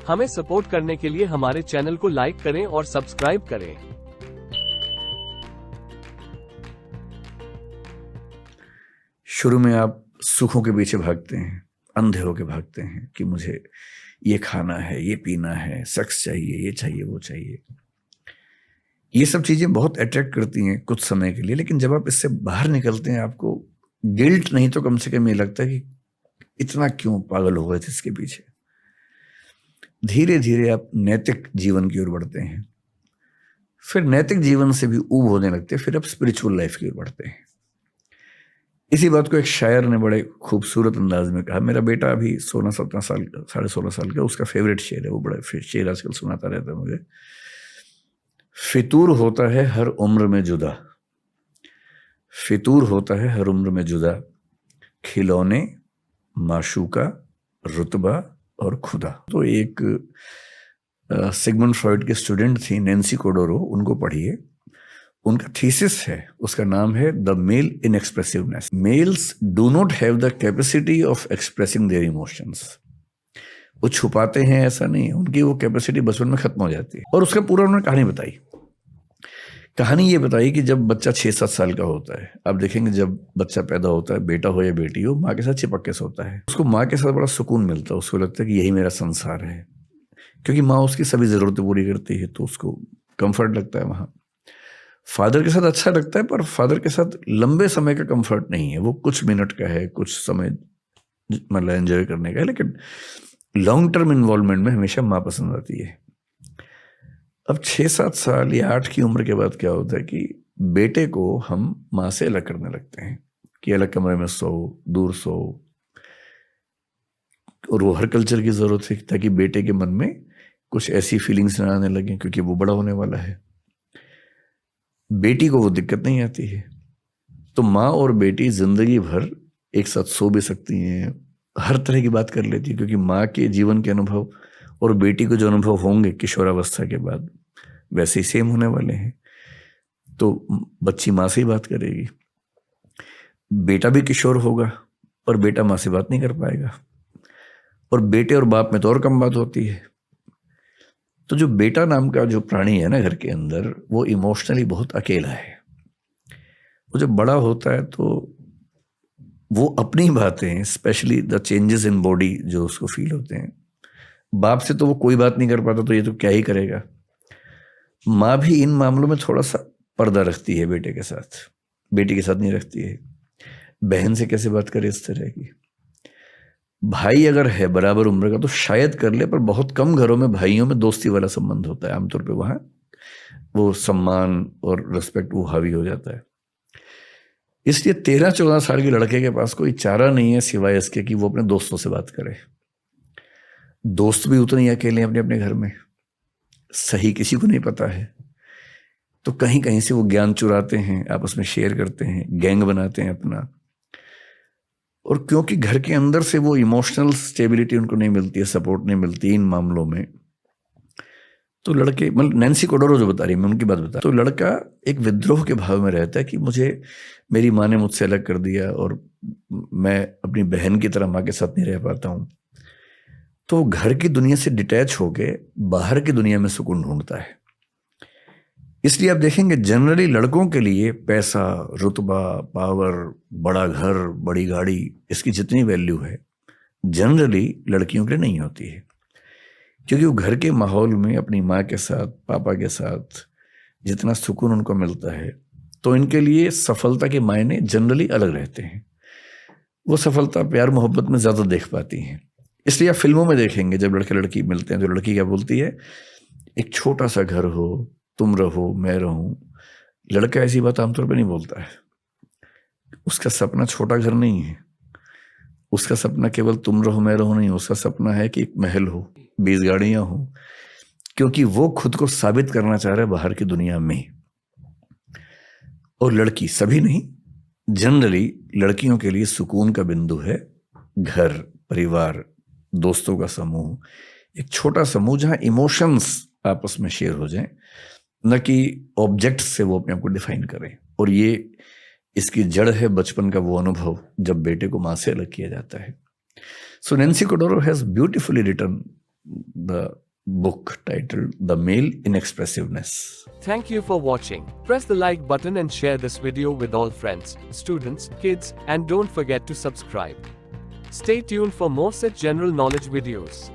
हमें सपोर्ट करने के लिए हमारे चैनल को लाइक करें और सब्सक्राइब करें। शुरू में आप सुखों के पीछे भागते हैं, अंधे होके भागते हैं कि मुझे ये खाना है, ये पीना है, सेक्स चाहिए, ये चाहिए, वो चाहिए। ये सब चीजें बहुत अट्रैक्ट करती हैं कुछ समय के लिए, लेकिन जब आप इससे बाहर निकलते हैं आपको गिल्ट नहीं तो कम से कम ये लगता है कि इतना क्यों पागल हो गए थे इसके पीछे। धीरे धीरे आप नैतिक जीवन की ओर बढ़ते हैं, फिर नैतिक जीवन से भी ऊब होने लगते हैं, फिर आप स्पिरिचुअल लाइफ की ओर बढ़ते हैं। इसी बात को एक शायर ने बड़े खूबसूरत अंदाज में कहा। मेरा बेटा अभी 16-17 साल का, 16.5 साल का, उसका फेवरेट शेर है, वो बड़ा शेर आजकल सुनाता रहता है मुझे। फितूर होता है हर उम्र में जुदा, फितूर होता है हर उम्र में जुदा, खिलौने, माशूका, रुतबा और खुदा। तो एक सिगमंड फ्रॉइड के स्टूडेंट थी नैन्सी कोडोरो, उनको पढ़िए। उनका थीसिस है, उसका नाम है the male inexpressiveness. Males do not have the capacity of expressing their emotions. वो छुपाते हैं ऐसा नहीं, उनकी वो कैपेसिटी बचपन में खत्म हो जाती है। और उसका पूरा उन्होंने कहानी बताई। कहानी ये बताई कि जब बच्चा 6-7 साल का होता है, आप देखेंगे जब बच्चा पैदा होता है, बेटा हो या बेटी हो, माँ के साथ चिपक के सोता है। उसको माँ के साथ बड़ा सुकून मिलता है, उसको लगता है कि यही मेरा संसार है, क्योंकि माँ उसकी सभी जरूरतें पूरी करती है, तो उसको कंफर्ट लगता है वहां। फादर के साथ अच्छा लगता है, पर फादर के साथ लंबे समय का कंफर्ट नहीं है, वो कुछ मिनट का है, कुछ समय मतलब एंजॉय करने का है, लेकिन लॉन्ग टर्म इन्वॉल्वमेंट में हमेशा माँ पसंद आती है। अब 6-7 साल या 8 की उम्र के बाद क्या होता है कि बेटे को हम माँ से अलग करने लगते हैं कि अलग कमरे में सो, दूर सो। और वो हर कल्चर की जरूरत है ताकि बेटे के मन में कुछ ऐसी फीलिंग्स ना आने लगे, क्योंकि वो बड़ा होने वाला है। बेटी को वो दिक्कत नहीं आती है, तो माँ और बेटी जिंदगी भर एक साथ सो भी सकती हैं, हर तरह की बात कर लेती है, क्योंकि माँ के जीवन के अनुभव और बेटी को जो अनुभव होंगे किशोरावस्था के बाद वैसे ही सेम होने वाले हैं। तो बच्ची माँ से ही बात करेगी, बेटा भी किशोर होगा और बेटा माँ से बात नहीं कर पाएगा, और बेटे और बाप में तो और कम बात होती है। तो जो बेटा नाम का जो प्राणी है ना घर के अंदर, वो इमोशनली बहुत अकेला है। वो जब बड़ा होता है तो वो अपनी बातें, specially the changes in body जो उसको फील होते हैं, बाप से तो वो कोई बात नहीं कर पाता, तो ये तो क्या ही करेगा। माँ भी इन मामलों में थोड़ा सा पर्दा रखती है बेटे के साथ, बेटी के साथ नहीं रखती है। बहन से कैसे बात करे इस तरह की। भाई अगर है बराबर उम्र का तो शायद कर ले, पर बहुत कम घरों में भाइयों में दोस्ती वाला संबंध होता है। आमतौर पे वहां वो सम्मान और रिस्पेक्ट वो हावी हो जाता है। इसलिए 13-14 साल के लड़के के पास कोई चारा नहीं है सिवाय इसके कि वो अपने दोस्तों से बात करे। दोस्त भी उतने ही अकेले हैं अपने अपने घर में, सही किसी को नहीं पता है, तो कहीं कहीं से वो ज्ञान चुराते हैं, आपस में शेयर करते हैं, गैंग बनाते हैं अपना। और क्योंकि घर के अंदर से वो इमोशनल स्टेबिलिटी उनको नहीं मिलती है, सपोर्ट नहीं मिलती इन मामलों में, तो लड़के, मतलब नैन्सी कोडोरो जो बता रही है, मैं उनकी बात बता, तो लड़का एक विद्रोह के भाव में रहता है कि मुझे मेरी माँ ने मुझसे अलग कर दिया और मैं अपनी बहन की तरह माँ के साथ नहीं रह पाता हूँ। तो घर की दुनिया से डिटैच होके बाहर की दुनिया में सुकून ढूंढता है। इसलिए आप देखेंगे जनरली लड़कों के लिए पैसा, रुतबा, पावर, बड़ा घर, बड़ी गाड़ी, इसकी जितनी वैल्यू है जनरली लड़कियों के लिए नहीं होती है, क्योंकि वो घर के माहौल में अपनी माँ के साथ, पापा के साथ जितना सुकून उनको मिलता है, तो इनके लिए सफलता के मायने जनरली अलग रहते हैं। वो सफलता प्यार मोहब्बत में ज्यादा देख पाती हैं। इसलिए आप फिल्मों में देखेंगे जब लड़के लड़की मिलते हैं तो लड़की क्या बोलती है, एक छोटा सा घर हो, तुम रहो मैं रहूं। लड़का ऐसी बात आमतौर पे नहीं बोलता है। उसका सपना छोटा घर नहीं है, उसका सपना केवल तुम रहो मैं रहूं नहीं, उसका सपना है कि एक महल हो, 20 गाड़ियां हो, क्योंकि वो खुद को साबित करना चाह रहा है बाहर की दुनिया में। और लड़की, सभी नहीं, जनरली लड़कियों के लिए सुकून का बिंदु है घर, परिवार, दोस्तों का समूह, एक छोटा समूह जहां इमोशंस आपस में शेयर हो जाएं, न कि ऑब्जेक्ट से वो अपने आप को डिफाइन करें। और ये इसकी जड़ है बचपन का वो अनुभव जब बेटे को माँ से अलग किया जाता है। So Nancy Chodorow has beautifully written the book titled The Male Inexpressiveness. Thank you for watching. Press the like button and share this video with all friends, students, kids, and don't forget to subscribe. Stay tuned for more such general knowledge videos.